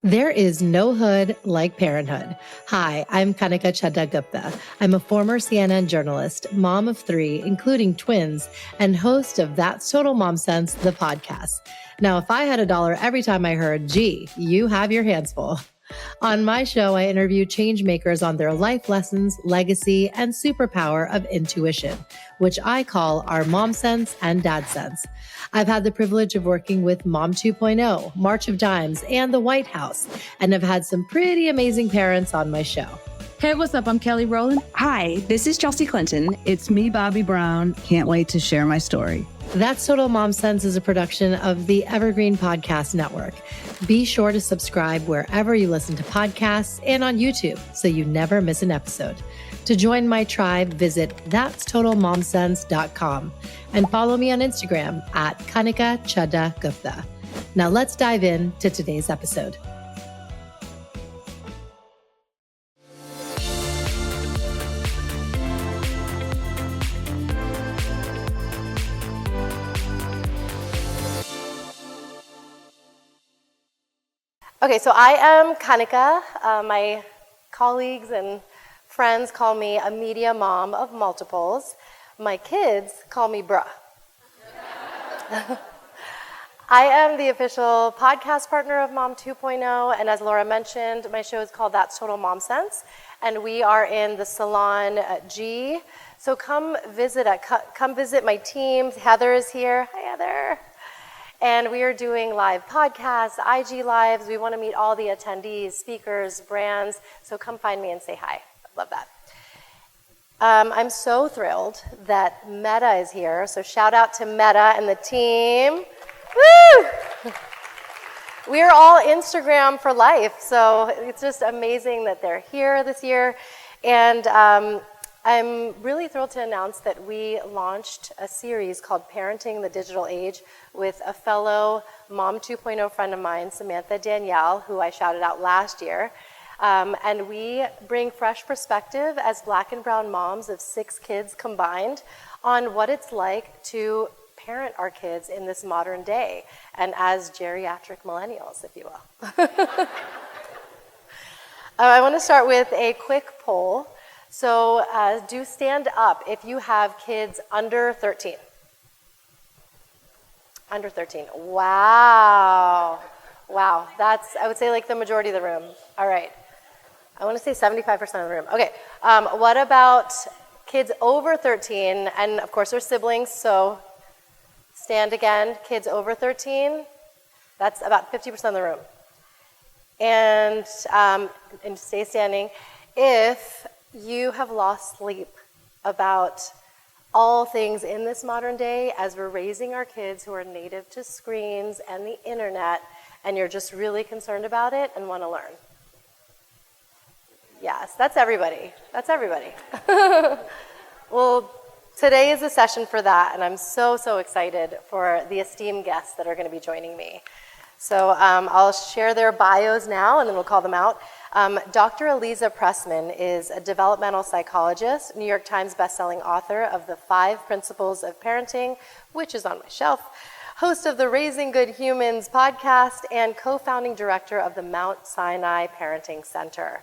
There is no hood like parenthood. Hi, I'm Kanika Chadda Gupta. I'm a former CNN journalist, mom of 3, including twins, and host of That's Total Mom Sense, the podcast. Now, if I had $1 every time I heard, gee, you have your hands full. On my show, I interview change makers on their life lessons, legacy, and superpower of intuition, which I call our mom sense and dad sense. I've had the privilege of working with Mom 2.0, March of Dimes, and the White House, and have had some pretty amazing parents on my show. Hey, what's up? I'm Kelly Rowland. Hi, this is Chelsea Clinton. It's me, Bobbi Brown. Can't wait to share my story. That's Total Mom Sense is a production of the Evergreen Podcast Network. Be sure to subscribe wherever you listen to podcasts and on YouTube so you never miss an episode. To join my tribe, visit that'stotalmomsense.com and follow me on Instagram at Kanika Chadda Gupta. Now let's dive in to today's episode. Okay, so I am Kanika. My colleagues and friends call me a media mom of multiples. My kids call me bruh. I am the official podcast partner of Mom 2.0, and as Laura mentioned, my show is called That's Total Mom Sense, and we are in the Salon G. So come visit my team. Heather is here. Hi, Heather. And we are doing live podcasts, IG lives. We want to meet all the attendees, speakers, brands. So come find me and say hi. I'd love that. I'm so thrilled that Meta is here. So shout out to Meta and the team. Woo! We are all Instagram for life. So it's just amazing that they're here this year. And I'm really thrilled to announce that we launched a series called Parenting the Digital Age with a fellow Mom 2.0 friend of mine, Samantha Danielle, who I shouted out last year. And we bring fresh perspective as Black and brown moms of 6 kids combined on what it's like to parent our kids in this modern day and as geriatric millennials, if you will. I want to start with a quick poll. So do stand up if you have kids under 13. Under 13. Wow. Wow. That's, I would say, like the majority of the room. All right. I want to say 75% of the room. Okay. What about kids over 13? And of course, they're siblings, so stand again. Kids over 13. That's about 50% of the room. And stay standing. If you have lost sleep about all things in this modern day as we're raising our kids who are native to screens and the internet, and you're just really concerned about it and want to learn. Yes, that's everybody. That's everybody. Well, today is a session for that, and I'm so, so excited for the esteemed guests that are going to be joining me. So I'll share their bios now, and then we'll call them out. Dr. ALIZA PRESMAN is a developmental psychologist, New York Times bestselling author of The 5 Principles of Parenting, which is on my shelf, host of the Raising Good Humans podcast, and co-founding director of the Mount Sinai Parenting Center.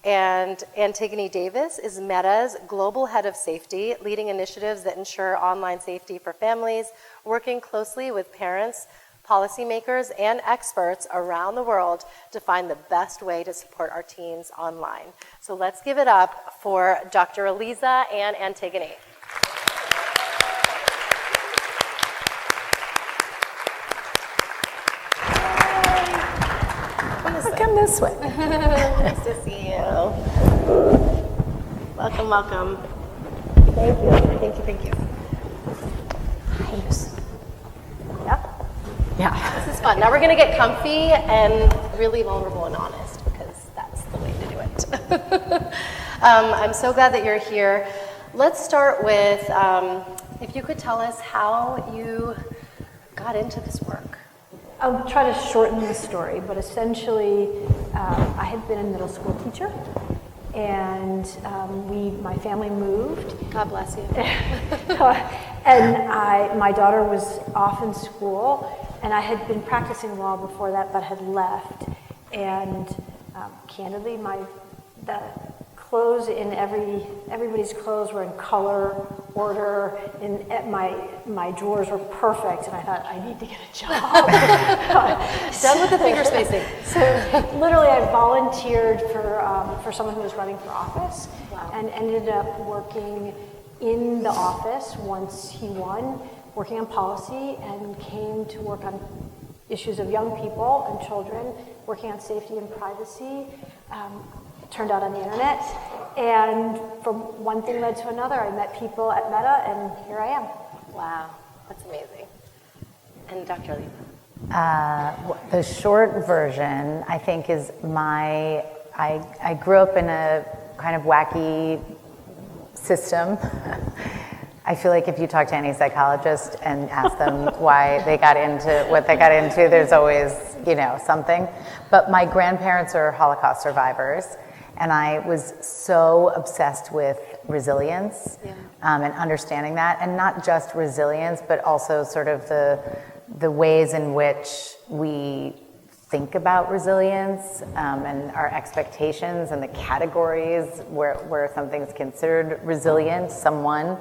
And Antigone Davis is Meta's global head of safety, leading initiatives that ensure online safety for families, working closely with parents, policymakers, and experts around the world to find the best way to support our teens online. So let's give it up for Dr. ALIZA and Antigone. Come this way. Nice to see you. Welcome, welcome. Thank you, thank you, thank you. Nice. Yeah? Yeah. This is fun. Now we're going to get comfy and really vulnerable and honest because that's the way to do it. I'm so glad that you're here. Let's start with, if you could tell us how you got into this work. I'll try to shorten the story, but essentially, I had been a middle school teacher, and my family moved. God bless you. And my daughter was off in school, and I had been practicing law before that, but had left. And candidly, the clothes in everybody's clothes were in color, order, and my drawers were perfect, and I thought, I need to get a job. Done with the finger spacing. So literally, I volunteered for someone who was running for office, and ended up working in the office once he won, working on policy, and came to work on issues of young people and children, working on safety and privacy. Turned out on the internet, and from one thing led to another. I met people at Meta, and here I am. Wow, that's amazing. And Dr. Lee? The short version, I think, is I grew up in a kind of wacky system. I feel like if you talk to any psychologist and ask them why they got into what they got into, there's always, something. But my grandparents are Holocaust survivors, and I was so obsessed with resilience and understanding that, and not just resilience, but also sort of the ways in which we think about resilience and our expectations and the categories where something's considered resilient, someone.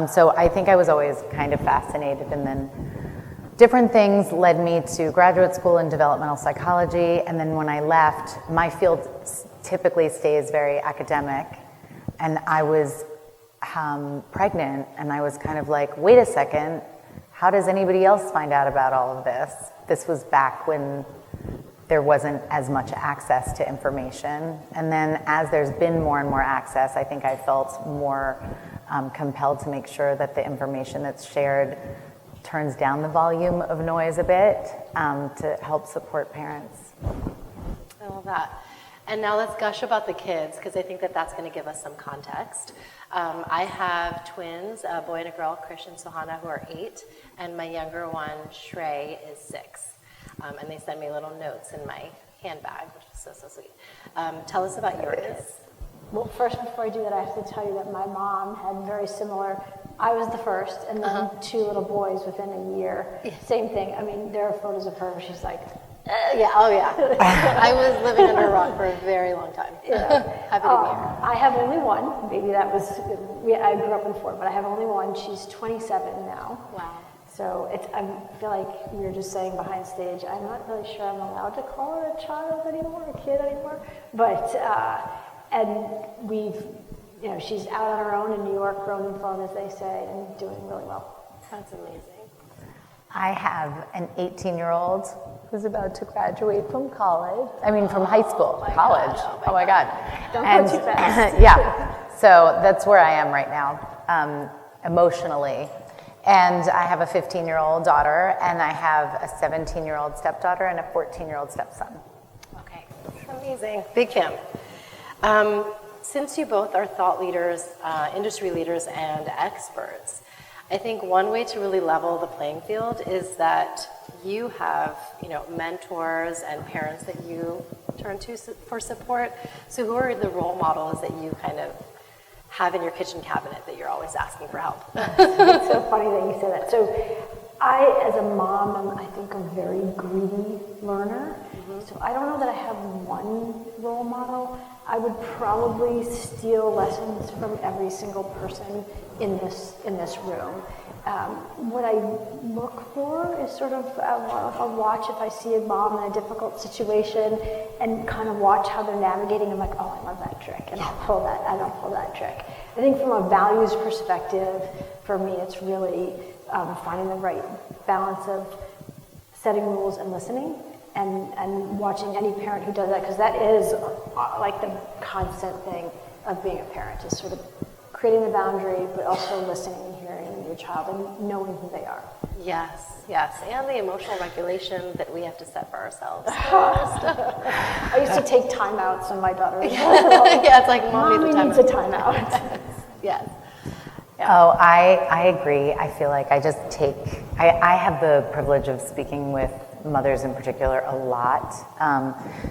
So I think I was always kind of fascinated, and then different things led me to graduate school in developmental psychology, and then when I left, my field typically stays very academic, and I was pregnant, and I was kind of like, wait a second, how does anybody else find out about all of this? This was back when there wasn't as much access to information, and then as there's been more and more access, I think I felt more compelled to make sure that the information that's shared turns down the volume of noise a bit to help support parents. I love that. And now let's gush about the kids, because I think that that's going to give us some context. I have twins, a boy and a girl, Krish and Sohana, who are 8, and my younger one, Shrey, is 6. And they send me little notes in my handbag, which is so, so sweet. Tell us about your kids. Well, first, before I do that, I have to tell you that my mom had very similar. I was the first, and then 2 little boys within a year. Same thing. I mean, there are photos of her where she's like, I was living under a rock for a very long time. Happy to be here. I have only one. Maybe that was, I grew up in Ford, but I have only one. She's 27 now. Wow. So I feel like we were just saying behind stage, I'm not really sure I'm allowed to call her a child anymore, a kid anymore. But, and she's out on her own in New York, grown and flown, as they say, and doing really well. That's amazing. I have an 18-year-old who's about to graduate from college. I mean, from high school, college. Oh my God. Don't go too fast. Yeah. So that's where I am right now, emotionally. And I have a 15-year-old daughter, and I have a 17-year-old stepdaughter and a 14-year-old stepson. Okay, amazing. Big fan. Since you both are thought leaders, industry leaders, and experts, I think one way to really level the playing field is that you have, mentors and parents that you turn to for support. So who are the role models that you kind of have in your kitchen cabinet that you're always asking for help? It's so funny that you say that. So I, as a mom, am, I think, a very greedy learner. So I don't know that I have one role model. I would probably steal lessons from every single person in this room. What I look for is sort of, I'll watch if I see a mom in a difficult situation and kind of watch how they're navigating. I'm like, oh, I love that trick, and I'll pull that trick. I think from a values perspective, for me, it's really finding the right balance of setting rules and listening, and watching any parent who does that, because that is like the constant thing of being a parent, is sort of creating the boundary, but also listening and hearing your child and knowing who they are. Yes, and the emotional regulation that we have to set for ourselves. I used to take timeouts on my daughter. It's like Mommy needs a timeout. Yes. Oh, I agree. I feel like I have the privilege of speaking with mothers in particular a lot.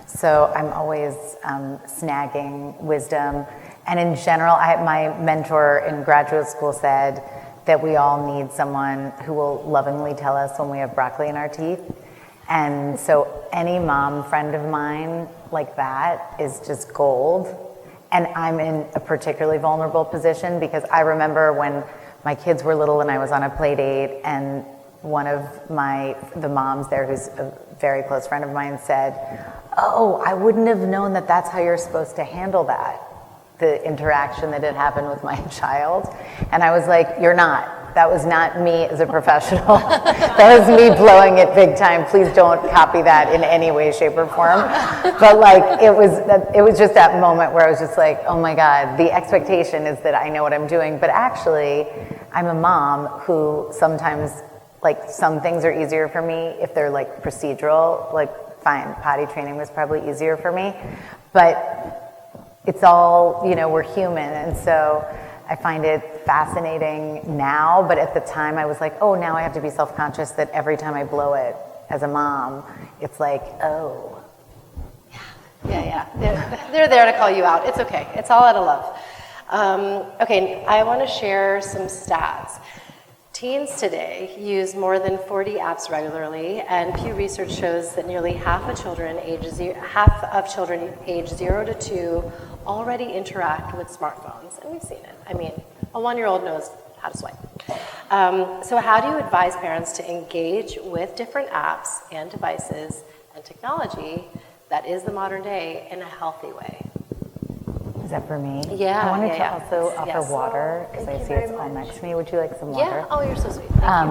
So I'm always snagging wisdom. And in general, my mentor in graduate school said that we all need someone who will lovingly tell us when we have broccoli in our teeth. And so any mom friend of mine like that is just gold. And I'm in a particularly vulnerable position because I remember when my kids were little and I was on a play date, and one of the moms there, who's a very close friend of mine, said, "Oh, I wouldn't have known that that's how you're supposed to handle that," the interaction that had happened with my child. And I was like, "You're not. That was not me as a professional. That was me blowing it big time. Please don't copy that in any way, shape, or form." But like, it was just that moment where I was just like, oh my God, the expectation is that I know what I'm doing. But actually, I'm a mom who sometimes, like, some things are easier for me if they're like procedural. Like, fine, potty training was probably easier for me. But it's all, we're human. And so I find it fascinating now, but at the time I was like, oh, now I have to be self-conscious that every time I blow it as a mom, it's like, oh. Yeah. They're there to call you out. It's okay. It's all out of love. Okay, I want to share some stats. Teens today use more than 40 apps regularly, and Pew Research shows that nearly half of children aged 0 to 2 already interact with smartphones, and we've seen it. I mean, a 1-year-old knows how to swipe. So how do you advise parents to engage with different apps and devices and technology that is the modern day in a healthy way? Is that for me? Yeah. I wanted to also offer Yes. water, because I see it's all next to me. Would you like some water? Yeah. Oh, you're so sweet. Thank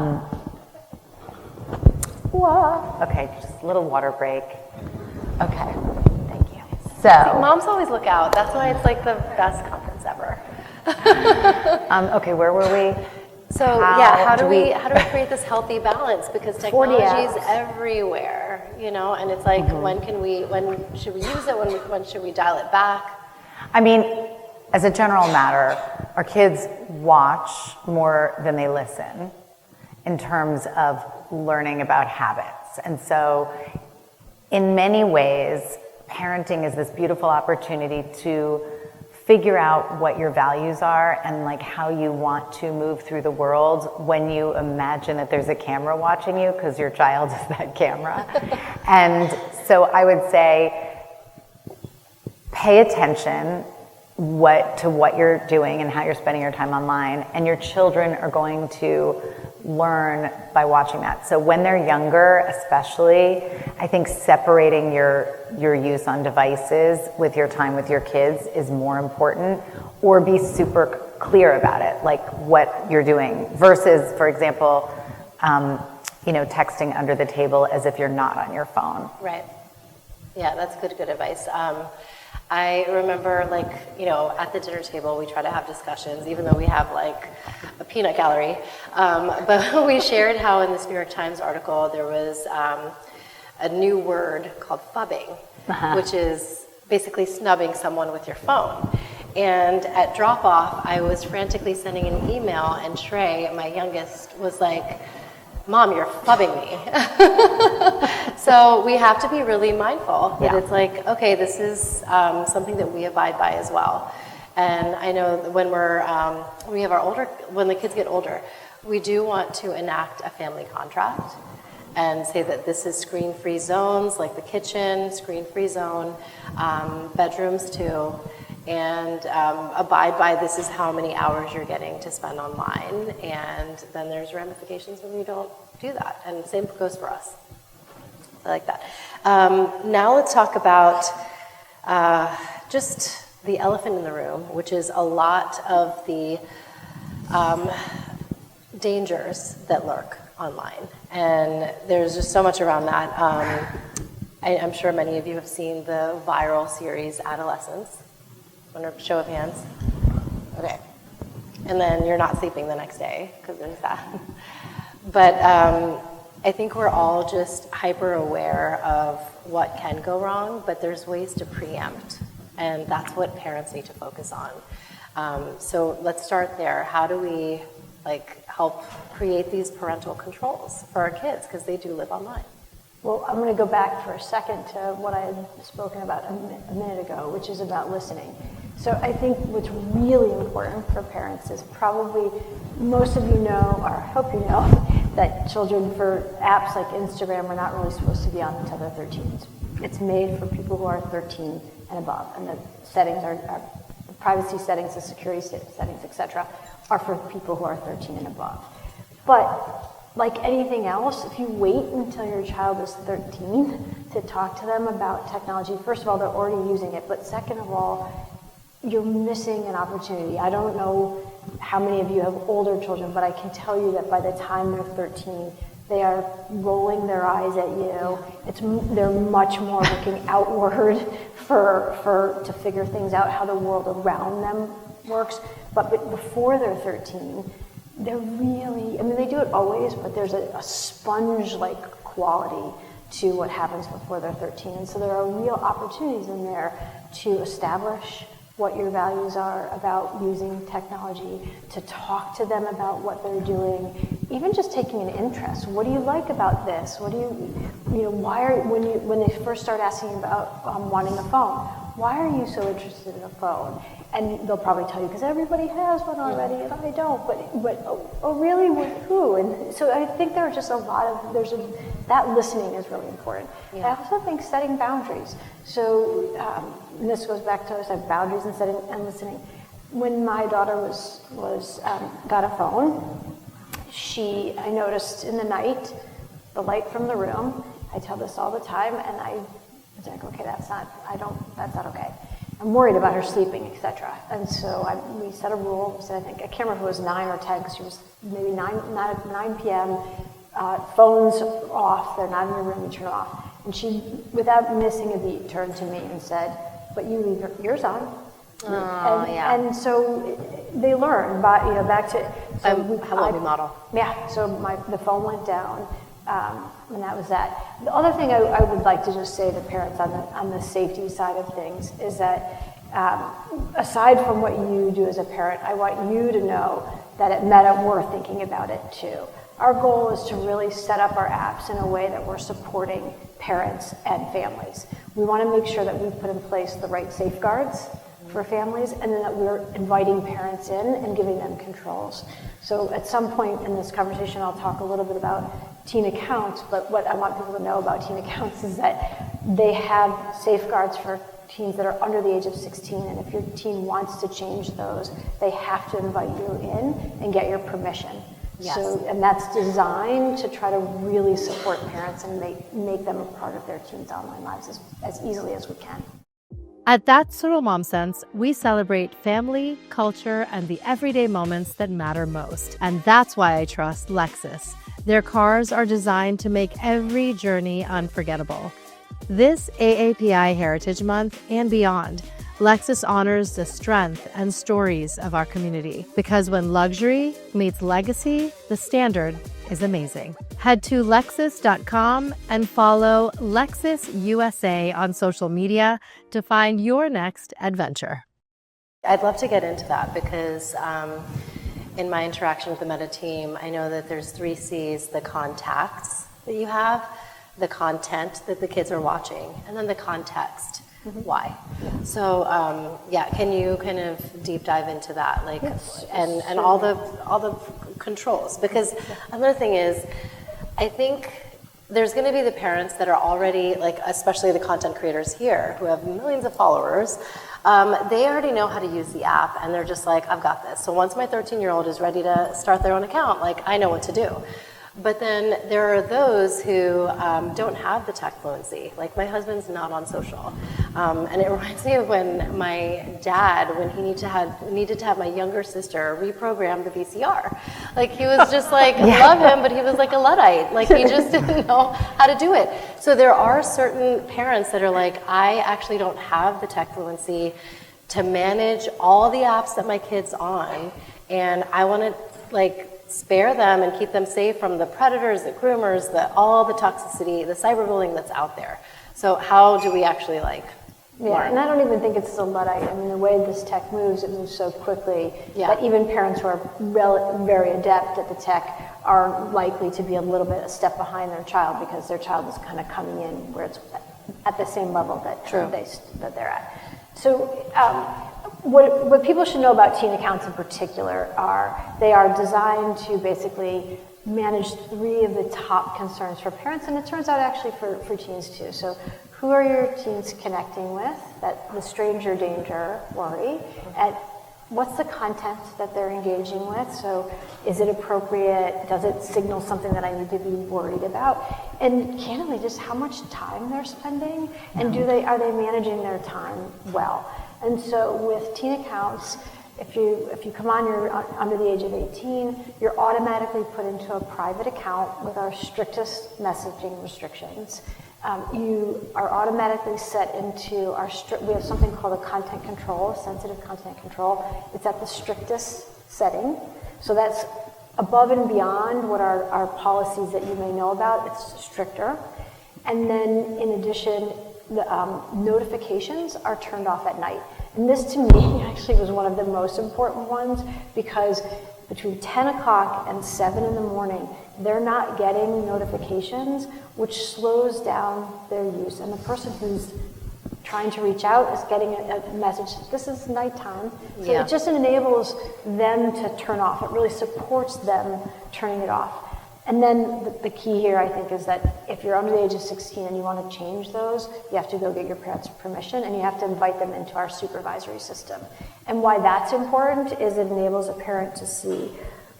you. Okay, just a little water break. Okay, thank you. So, Moms always look out. That's why it's like the best conference ever. okay, where were we? So how do we create this healthy balance? Because technology is everywhere, and it's like, when should we use it? When should we dial it back? I mean, as a general matter, our kids watch more than they listen in terms of learning about habits. And so in many ways, parenting is this beautiful opportunity to figure out what your values are and like how you want to move through the world when you imagine that there's a camera watching you, because your child is that camera. And so I would say, pay attention to what you're doing and how you're spending your time online, and your children are going to learn by watching that. So when they're younger, especially, I think separating your use on devices with your time with your kids is more important, or be super clear about it, like what you're doing, versus, for example, texting under the table as if you're not on your phone. Right. Yeah, that's good advice. I remember, at the dinner table, we try to have discussions, even though we have, a peanut gallery. But we shared how in this New York Times article, there was a new word called phubbing, which is basically snubbing someone with your phone. And at drop-off, I was frantically sending an email, and Trey, my youngest, was like, "Mom, you're phubbing me." So we have to be really mindful that it's like, okay, this is something that we abide by as well. And I know that when when the kids get older, we do want to enact a family contract and say that this is screen-free zones, like the kitchen, screen-free zone, bedrooms too, and abide by this is how many hours you're getting to spend online, and then there's ramifications when you don't do that, and the same goes for us. I like that. Now let's talk about just the elephant in the room, which is a lot of the dangers that lurk online, and there's just so much around that. I'm sure many of you have seen the viral series Adolescence. Show of hands. Okay. And then you're not sleeping the next day, because there's that. But I think we're all just hyper aware of what can go wrong, but there's ways to preempt, and that's what parents need to focus on. So let's start there. How do we help create these parental controls for our kids, because they do live online? Well, I'm going to go back for a second to what I had spoken about a minute ago, which is about listening. So I think what's really important for parents is probably, most of you know, or I hope you know, that children for apps like Instagram are not really supposed to be on until they're 13. It's made for people who are 13 and above, and the settings are the privacy settings, the security settings, etc., are for people who are 13 and above. But like anything else, if you wait until your child is 13 to talk to them about technology, first of all, they're already using it, but second of all, you're missing an opportunity. I don't know how many of you have older children, but I can tell you that by the time they're 13, they are rolling their eyes at you. They're much more looking outward to figure things out, how the world around them works. But before they're 13, they're really, I mean, they do it always, but there's a sponge-like quality to what happens before they're 13. And so there are real opportunities in there to establish what your values are about using technology, to talk to them about what they're doing, even just taking an interest. What do you like about this? What do when they first start asking about wanting a phone, why are you so interested in a phone? And they'll probably tell you, because everybody has one already, and I don't. But oh really? With who? And so I think there are just a lot of that listening is really important. Yeah. I also think setting boundaries. So and this goes back to boundaries and setting and listening. When my daughter got a phone, I noticed in the night the light from the room. I tell this all the time, and I was like, okay, that's not okay. I'm worried about her sleeping, etc. And so we set a rule. We said, I can't remember if it was 9 or 10, because she was maybe 9 p.m. Phones off. They're not in the room. You turn them off. And she, without missing a beat, turned to me and said, "But you leave yours on." And so they learn. Back to have a new model. Yeah. So the phone went down. And that was that. The other thing I would like to just say to parents on the safety side of things is that aside from what you do as a parent, I want you to know that at Meta we're thinking about it too. Our goal is to really set up our apps in a way that we're supporting parents and families. We want to make sure that we put in place the right safeguards for families, and then that we're inviting parents in and giving them controls. So at some point in this conversation, I'll talk a little bit about teen accounts, but what I want people to know about teen accounts is that they have safeguards for teens that are under the age of 16, and if your teen wants to change those, they have to invite you in and get your permission. Yes. So, and that's designed to try to really support parents and make them a part of their teens' online lives as easily as we can. At That's Total Mom Sense, we celebrate family, culture, and the everyday moments that matter most. And that's why I trust Lexus. Their cars are designed to make every journey unforgettable. This AAPI Heritage Month and beyond, Lexus honors the strength and stories of our community. Because when luxury meets legacy, the standard is amazing. Head to Lexus.com and follow Lexus USA on social media to find your next adventure. I'd love to get into that because in my interaction with the Meta team, I know that there's 3 C's: the contacts that you have, the content that the kids are watching, and then the context. Why? So can you kind of deep dive into that, and all the controls? Because another thing is, I think there's going to be the parents that are already especially the content creators here who have millions of followers. They already know how to use the app, and they're just like, I've got this. So once my 13-year-old is ready to start their own account, I know what to do. But then there are those who don't have the tech fluency. My husband's not on social. And it reminds me of when my dad, when he needed to have my younger sister reprogram the VCR. He was just love him, but he was like a Luddite. He just didn't know how to do it. So there are certain parents that are I actually don't have the tech fluency to manage all the apps that my kid's on. And I want to spare them and keep them safe from the predators, the groomers, all the toxicity, the cyberbullying that's out there. So how do we actually learn? And I don't even think it's so Luddite. I mean, the way this tech moves, it moves so quickly that even parents who are very adept at the tech are likely to be a little bit a step behind their child because their child is kind of coming in where it's at the same level that they're at. So what people should know about teen accounts in particular are they are designed to basically manage 3 of the top concerns for parents, and it turns out actually for teens too. So who are your teens connecting with, that the stranger danger worry, and what's the content that they're engaging with? So is it appropriate? Does it signal something that I need to be worried about? And candidly, just how much time they're spending, and are they managing their time well? And so with teen accounts, if you come on, you're under the age of 18, you're automatically put into a private account with our strictest messaging restrictions. You are automatically set into we have something called a content control, sensitive content control. It's at the strictest setting. So that's above and beyond what our policies that you may know about. It's stricter. And then in addition, the notifications are turned off at night. And this to me actually was one of the most important ones, because between 10 o'clock and 7 in the morning, they're not getting notifications, which slows down their use. And the person who's trying to reach out is getting a message, this is nighttime. So it just enables them to turn off. It really supports them turning it off. And then the key here, I think, is that if you're under the age of 16 and you want to change those, you have to go get your parents' permission, and you have to invite them into our supervisory system. And why that's important is it enables a parent to see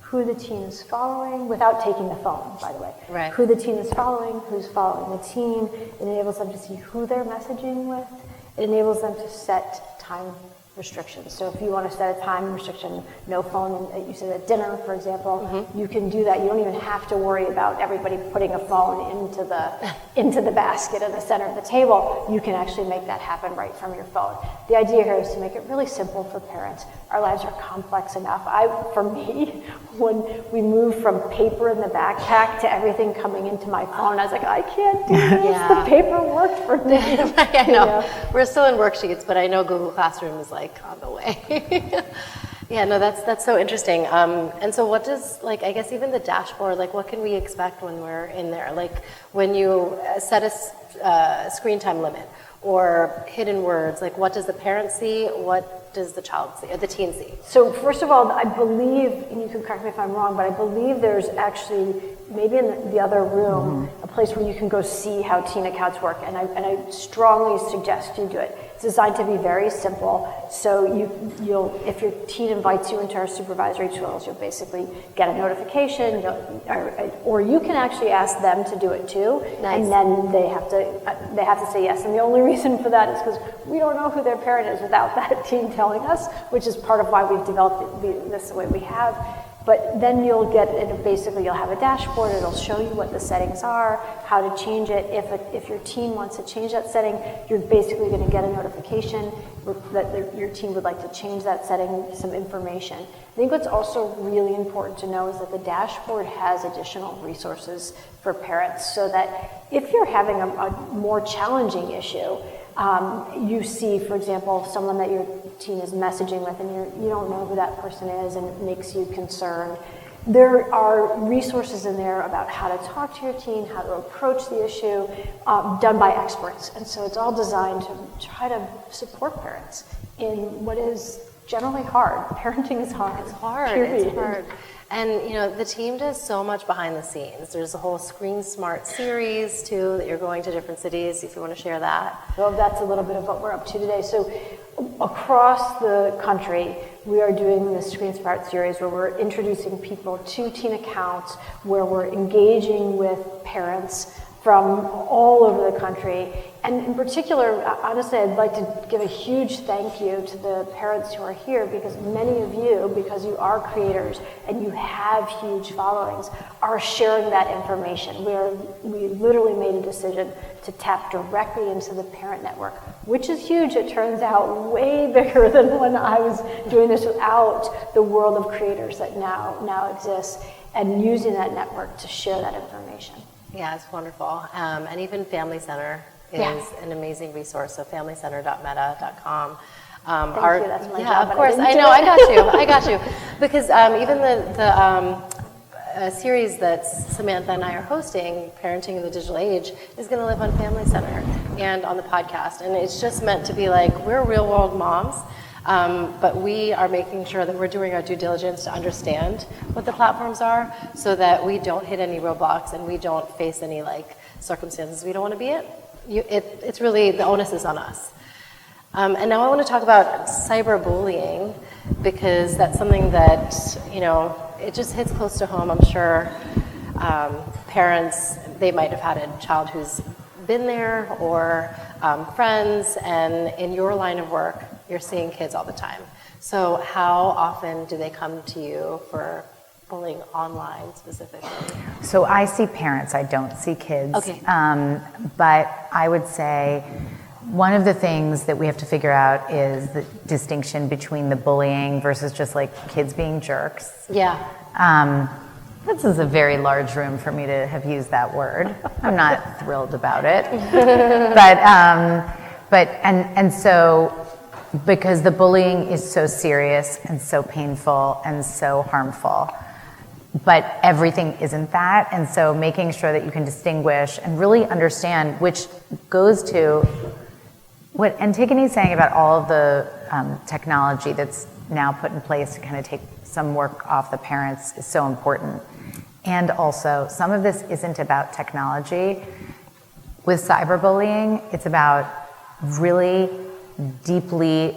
who the teen is following without taking the phone, by the way. Right. Who the teen is following, who's following the teen. It enables them to see who they're messaging with. It enables them to set time restrictions. So if you want to set a time restriction, no phone, and you said at dinner, for example, you can do that. You don't even have to worry about everybody putting a phone into the basket in the center of the table. You can actually make that happen right from your phone. The idea here is to make it really simple for parents. Our lives are complex enough. For me, when we moved from paper in the backpack to everything coming into my phone, I was like, I can't do this. The paper worked for me. I know. We're still in worksheets, but I know Google Classroom is like on the way. Yeah, no, that's so interesting. And so what does, like, I guess even the dashboard, like, what can we expect when we're in there? Like, when you set a screen time limit or hidden words, like, what does the parent see? What does the child see, or the teen see? So first of all, I believe, and you can correct me if I'm wrong, but I believe there's actually, maybe in the other room, a place where you can go see how teen accounts work, and I strongly suggest you do it. It's designed to be very simple, so you'll if your teen invites you into our supervisory tools, you'll basically get a notification, or you can actually ask them to do it too, and then they have to say yes. And the only reason for that is because we don't know who their parent is without that teen telling us, which is part of why we've developed this the way we have. But then you'll get it, basically you'll have a dashboard, it'll show you what the settings are, how to change it. If your teen wants to change that setting, you're basically going to get a notification that your teen would like to change that setting, some information. I think what's also really important to know is that the dashboard has additional resources for parents, so that if you're having a more challenging issue, you see, for example, someone that your teen is messaging with and you don't know who that person is and it makes you concerned. There are resources in there about how to talk to your teen, how to approach the issue, done by experts. And so it's all designed to try to support parents in what is generally hard. Parenting is hard. It's hard. Period. It's hard. And, you know, the team does so much behind the scenes. There's a whole Screen Smart series, too, that you're going to different cities, if you want to share that. Well, that's a little bit of what we're up to today. So across the country, we are doing this Screen Smart series where we're introducing people to teen accounts, where we're engaging with parents from all over the country. And in particular, honestly, I'd like to give a huge thank you to the parents who are here, because many of you, because you are creators and you have huge followings, are sharing that information. We literally made a decision to tap directly into the parent network, which is huge. It turns out way bigger than when I was doing this without the world of creators that now exists, and using that network to share that information. Yeah, it's wonderful. And even Family Center is an amazing resource. So familycenter.meta.com. Thank you. That's my job. Of course. I know. I got you. Because even the series that Samantha and I are hosting, Parenting in the Digital Age, is going to live on Family Center and on the podcast. And it's just meant to be like, we're real world moms. But we are making sure that we're doing our due diligence to understand what the platforms are so that we don't hit any roadblocks and we don't face any like circumstances we don't want to be in. It's really, the onus is on us. And now I want to talk about cyberbullying because that's something that, it just hits close to home. I'm sure parents, they might have had a child who's been there or friends, and in your line of work, you're seeing kids all the time. So how often do they come to you for bullying online specifically? So I see parents, I don't see kids. Okay. But I would say one of the things that we have to figure out is the distinction between the bullying versus just like kids being jerks. Yeah. This is a very large room for me to have used that word. I'm not thrilled about it. But so, because the bullying is so serious and so painful and so harmful, but everything isn't that. And so making sure that you can distinguish and really understand, which goes to what Antigone is saying about all of the technology that's now put in place to kind of take some work off the parents is so important. And also, some of this isn't about technology. With cyberbullying, it's about really deeply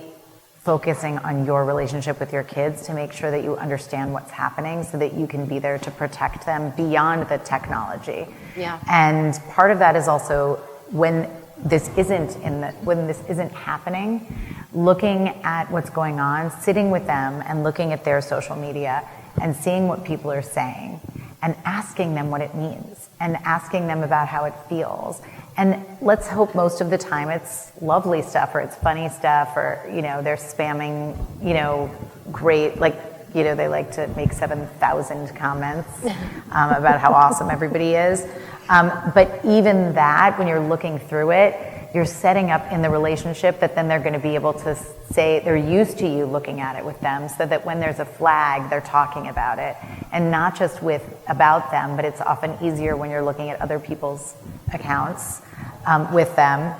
focusing on your relationship with your kids to make sure that you understand what's happening so that you can be there to protect them beyond the technology. Yeah. And part of that is also when this isn't happening, looking at what's going on, sitting with them and looking at their social media and seeing what people are saying and asking them what it means and asking them about how it feels. And let's hope most of the time it's lovely stuff or it's funny stuff or, they're spamming, great, they like to make 7,000 comments about how awesome everybody is. But even that, when you're looking through it, you're setting up in the relationship that then they're going to be able to say they're used to you looking at it with them so that when there's a flag, they're talking about it. And not just about them, but it's often easier when you're looking at other people's accounts with them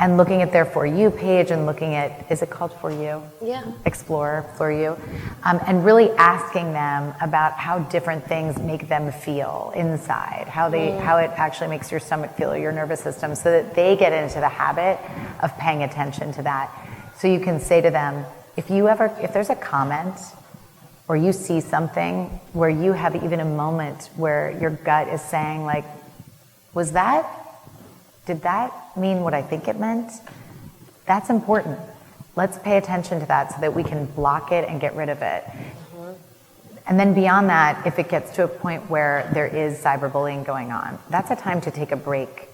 and looking at their For You page and looking at, is it called For You? Yeah. Explore For You. And really asking them about how different things make them feel inside, how it actually makes your stomach feel or your nervous system so that they get into the habit of paying attention to that. So you can say to them, if there's a comment or you see something where you have even a moment where your gut is saying like, did that mean what I think it meant? That's important. Let's pay attention to that so that we can block it and get rid of it. Mm-hmm. And then beyond that, if it gets to a point where there is cyberbullying going on, that's a time to take a break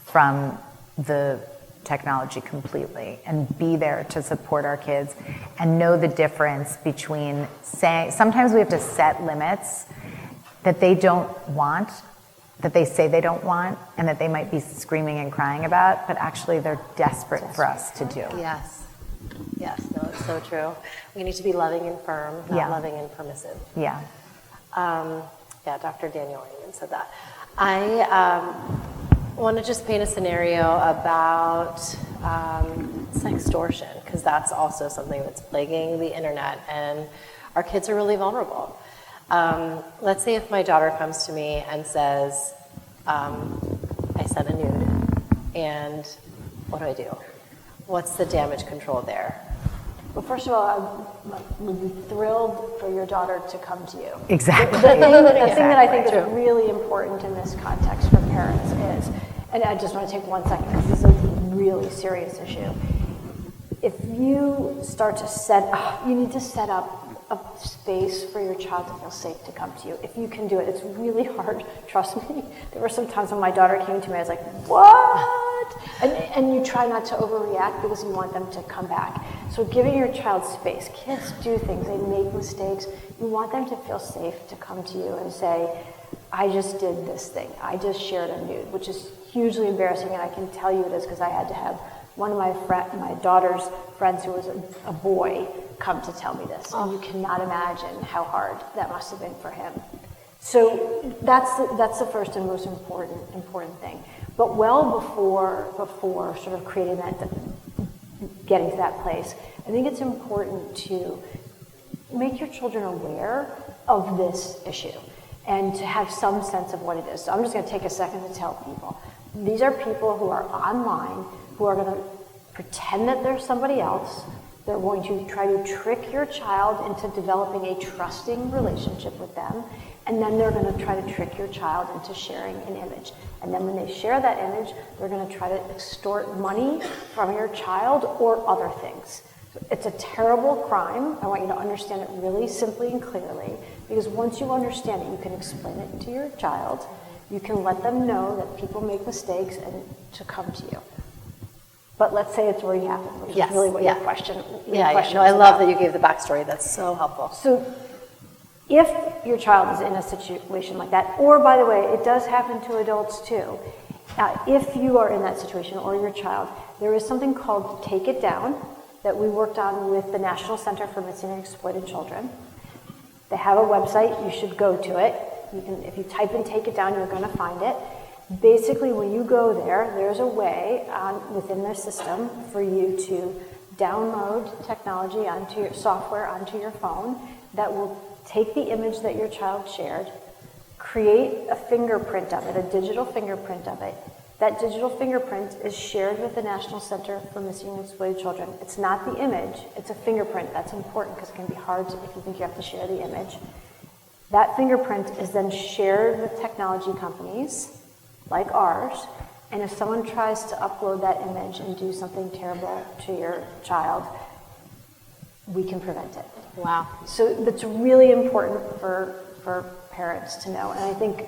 from the technology completely and be there to support our kids and know the difference between sometimes we have to set limits that they don't want, that they say they don't want, and that they might be screaming and crying about, but actually they're desperate for us to do. Yes, no, it's so true. We need to be loving and firm, not loving and permissive. Yeah. Dr. Daniel even said that. I want to just paint a scenario about sextortion, because that's also something that's plaguing the internet, and our kids are really vulnerable. Let's say if my daughter comes to me and says, I sent a nude, and what do? What's the damage control there? Well, first of all, I would be thrilled for your daughter to come to you. Exactly. The thing that I think is really important in this context for parents is, and I just want to take 1 second because this is a really serious issue. If you start to you need to set up a space for your child to feel safe to come to you. If you can do it, it's really hard. Trust me. There were some times when my daughter came to me, I was like, what? And you try not to overreact because you want them to come back. So giving your child space. Kids do things. They make mistakes. You want them to feel safe to come to you and say, I just did this thing. I just shared a nude, which is hugely embarrassing, and I can tell you it is because I had to have one of my daughter's friends who was a boy come to tell me this. And you cannot imagine how hard that must have been for him. So that's the first and most important thing. But well before sort of creating that getting to that place. I think it's important to make your children aware of this issue and to have some sense of what it is. So I'm just going to take a second to tell people. These are people who are online, who are going to pretend that they're somebody else. They're going to try to trick your child into developing a trusting relationship with them. And then they're going to try to trick your child into sharing an image. And then when they share that image, they're going to try to extort money from your child or other things. It's a terrible crime. I want you to understand it really simply and clearly, because once you understand it, you can explain it to your child. You can let them know that people make mistakes and to come to you. But let's say it's already happened, which is really what your question No, I is love about. that you gave the backstory. That's so helpful. So if your child is in a situation like that, or by the way, it does happen to adults too, if you are in that situation or your child, there is something called Take It Down that we worked on with the National Center for Missing and Exploited Children. They have a website, you should go to it. You can, if you type in Take It Down, you're going to find it. Basically, when you go there, there's a way within their system for you to download technology onto your software onto your phone that will take the image that your child shared, create a fingerprint of it, a digital fingerprint of it. That digital fingerprint is shared with the National Center for Missing and Exploited Children. It's not the image, it's a fingerprint. That's important because it can be hard if you think you have to share the image. That fingerprint is then shared with technology companies like ours, and if someone tries to upload that image and do something terrible to your child, we can prevent it. Wow. So that's really important for parents to know. And I think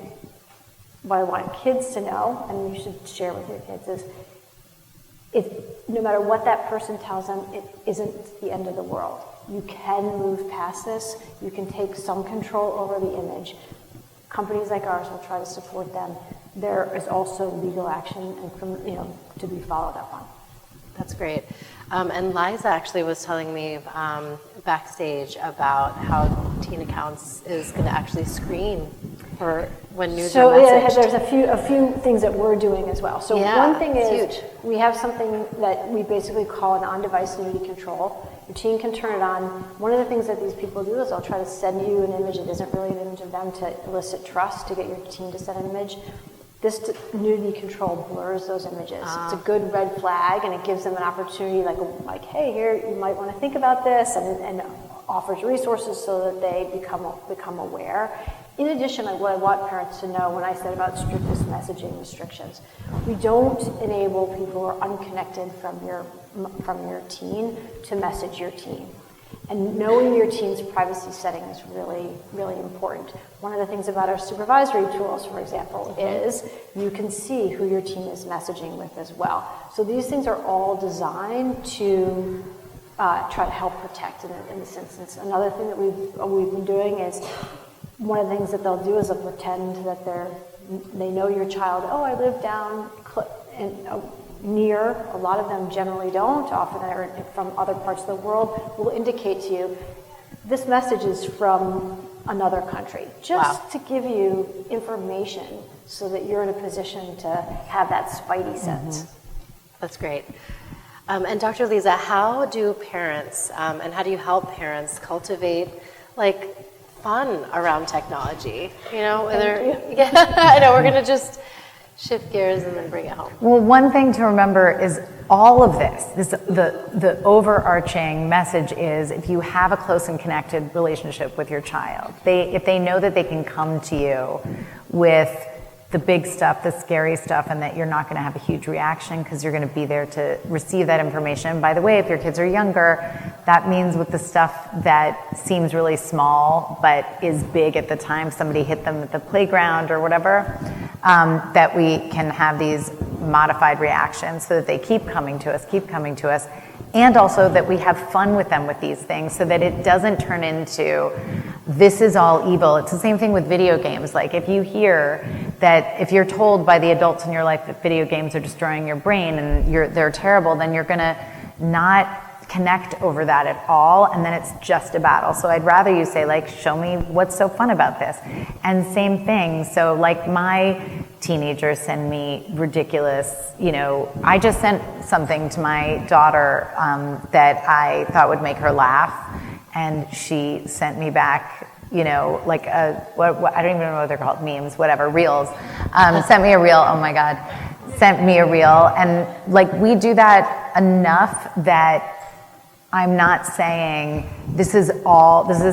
what I want kids to know, and you should share with your kids, is no matter what that person tells them, it isn't the end of the world. You can move past this. You can take some control over the image. Companies like ours will try to support them. There is also legal action and to be followed up on. That's great. And Liza actually was telling me backstage about how Teen Accounts is going to actually screen for when news are messaged. So there's a few things that we're doing as well. So one thing is huge. We have something that we basically call an on-device nudity control. Your teen can turn it on. One of the things that these people do is they'll try to send you an image that isn't really an image of them to elicit trust, to get your teen to send an image. This nudity control blurs those images. It's a good red flag, and it gives them an opportunity, like, hey, here, you might want to think about this, and offers resources so that they become aware. In addition, what I want parents to know when I said about strictest messaging restrictions, we don't enable people who are unconnected from your teen to message your teen. And knowing your teen's privacy setting is really, really important. One of the things about our supervisory tools, for example, is you can see who your teen is messaging with as well. So these things are all designed to try to help protect in this instance. Another thing that we've been doing is, one of the things that they'll do is they'll pretend that they know your child. Oh, I live down near. A lot of them generally don't. Often they're from other parts of the world. Will indicate to you, this message is from another country, just to give you information so that you're in a position to have that spidey sense. That's great. And Dr. Liza, how do parents and how do you help parents cultivate fun around technology? I know we're going to just shift gears and then bring it home. Well, one thing to remember is all of this the overarching message is, if you have a close and connected relationship with your child, if they know that they can come to you with the big stuff, the scary stuff, and that you're not going to have a huge reaction because you're going to be there to receive that information. By the way, if your kids are younger, that means with the stuff that seems really small but is big at the time, somebody hit them at the playground or whatever, that we can have these modified reactions so that they keep coming to us, and also that we have fun with them with these things so that it doesn't turn into, this is all evil. It's the same thing with video games. If you hear that, if you're told by the adults in your life that video games are destroying your brain and they're terrible, then you're going to not connect over that at all, and then it's just a battle. So I'd rather you say, like, show me what's so fun about this. And same thing, so like my teenagers send me ridiculous, I just sent something to my daughter that I thought would make her laugh, and she sent me back, like what I don't even know what they're called, memes, whatever, reels. Sent me a reel, oh my God. Sent me a reel, and like we do that enough that I'm not saying this is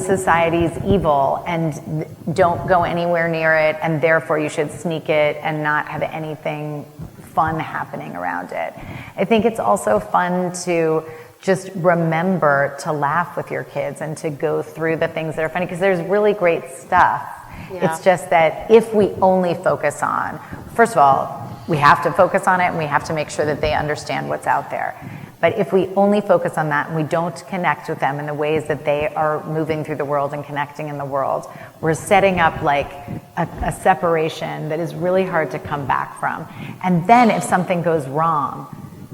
society's evil and don't go anywhere near it, and therefore you should sneak it and not have anything fun happening around it. I think it's also fun to just remember to laugh with your kids and to go through the things that are funny, because there's really great stuff. Yeah. It's just that if we only focus on, first of all, we have to focus on it and we have to make sure that they understand what's out there. But if we only focus on that and we don't connect with them in the ways that they are moving through the world and connecting in the world, we're setting up like a separation that is really hard to come back from. And then if something goes wrong,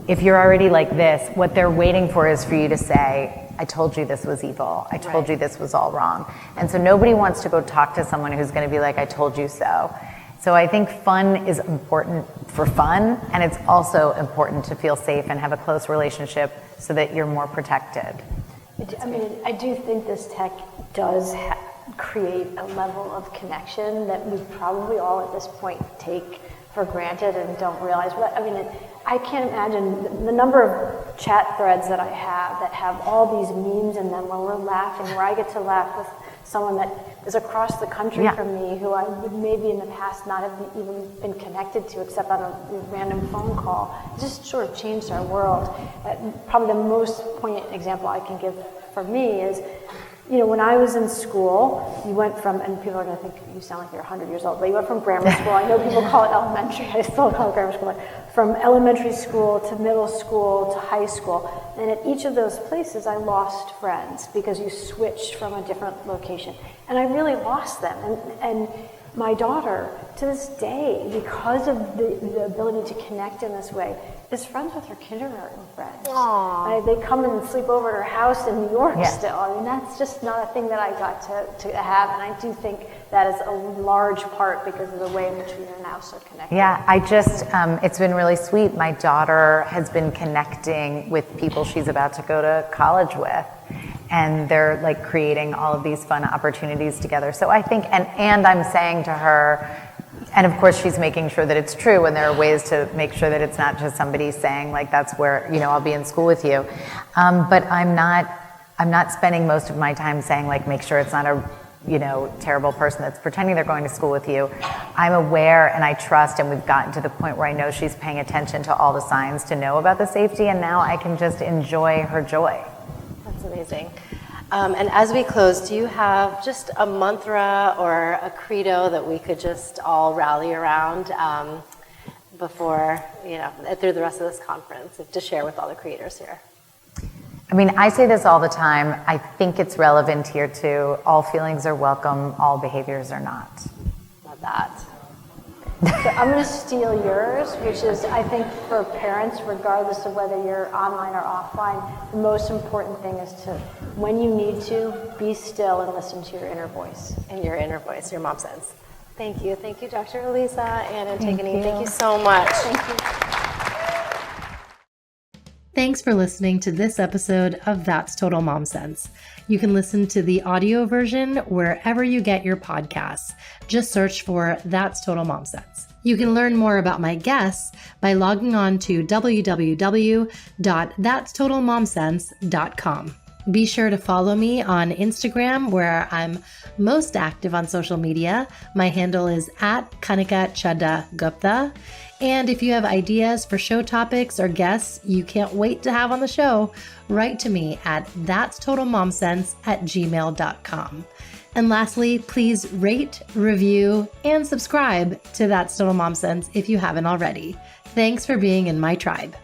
if you're already like this, what they're waiting for is for you to say, I told you this was evil. I told you this was all wrong. And so nobody wants to go talk to someone who's going to be like, I told you so. So I think fun is important for fun, and it's also important to feel safe and have a close relationship so that you're more protected. I do think this tech does create a level of connection that we probably all at this point take for granted and don't realize. But I can't imagine the number of chat threads that I have that have all these memes in them where we're laughing, where I get to laugh with someone that is across the country from me who I would maybe in the past not have even been connected to except on a random phone call. It just sort of changed our world. Probably the most poignant example I can give for me is, when I was in school, you went from, and people are going to think you sound like you're 100 years old, but you went from grammar school. I know people call it elementary. I still call it grammar school. From elementary school to middle school to high school. And at each of those places, I lost friends because you switched from a different location. And I really lost them. And my daughter, to this day, because of the ability to connect in this way, is friends with her kindergarten friends. They come and sleep over at her house in New York still. That's just not a thing that I got to have, and I do think that is a large part because of the way in which we are now so connected. Yeah, I just, it's been really sweet. My daughter has been connecting with people she's about to go to college with, and they're like creating all of these fun opportunities together. So I think, and I'm saying to her, and of course she's making sure that it's true, and there are ways to make sure that it's not just somebody saying like, that's where, I'll be in school with you. But I'm not spending most of my time saying like, make sure it's not a, terrible person that's pretending they're going to school with you. I'm aware and I trust, and we've gotten to the point where I know she's paying attention to all the signs to know about the safety, and now I can just enjoy her joy. That's amazing. And as we close, do you have just a mantra or a credo that we could just all rally around before, through the rest of this conference, to share with all the creators here? I say this all the time. I think it's relevant here too. All feelings are welcome, all behaviors are not. Love that. So I'm going to steal yours, which is, I think for parents, regardless of whether you're online or offline, the most important thing is to, when you need to, be still and listen to your inner voice. And your inner voice, your mom sense. Thank you. Thank you, Dr. ALIZA and Antigone. Thank you so much. Thank you. Thanks for listening to this episode of That's Total Mom Sense. You can listen to the audio version wherever you get your podcasts. Just search for That's Total Mom Sense. You can learn more about my guests by logging on to www.thatstotalmomsense.com. Be sure to follow me on Instagram, where I'm most active on social media. My handle is @Kanika Chadda Gupta. And if you have ideas for show topics or guests you can't wait to have on the show, write to me at thatstotalmomsense@gmail.com. And lastly, please rate, review, and subscribe to That's Total Mom Sense if you haven't already. Thanks for being in my tribe.